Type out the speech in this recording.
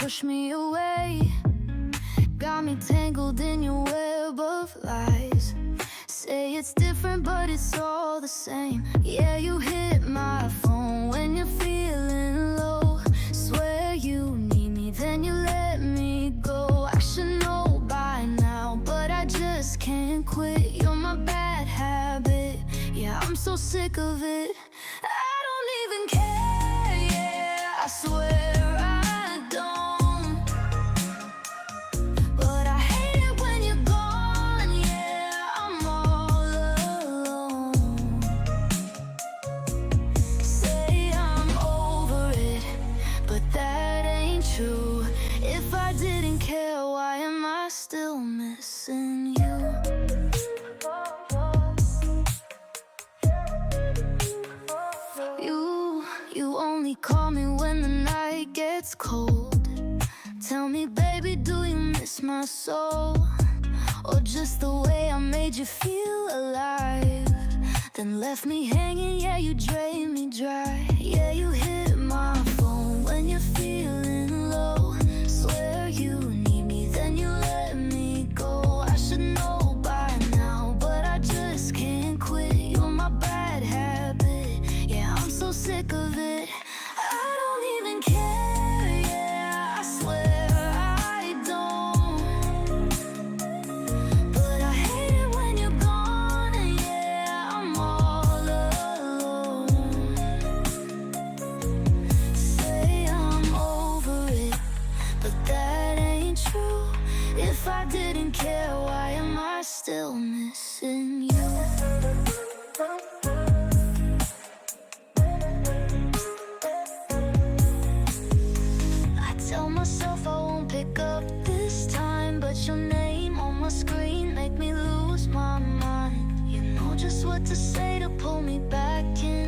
push me away. Got me tangled in your web of lies. Say it's different, but it's all the same. Yeah, you hit my phone when you're feeling low. Swear you need me, then you let me go. I should know by now, but I just can't quit. You're my bad habit. Yeah, I'm so sick of it. I don't even care, yeah, I swear I don't. But I hate it when you're gone, yeah, I'm all alone. Say I'm over it, but that ain't true. If I didn't care, why am I still missing you? You only call me when the night gets cold. Tell me, baby, do you miss my soul? Or just the way I made you feel alive? Then left me hanging, yeah, you drained me dry. Yeah, you hit my phone when you're feeling low. Swear you need me, then you let me go. I should know by now, but I just can't quit. You're my bad habit, yeah, I'm so sick of it. I don't even care, yeah, I swear I don't. But I hate it when you're gone, and yeah, I'm all alone. Say I'm over it, but that ain't true. If I didn't care, why am I still missing you? Tell myself I won't pick up this time, but your name on my screen make me lose my mind. You know just what to say to pull me back in.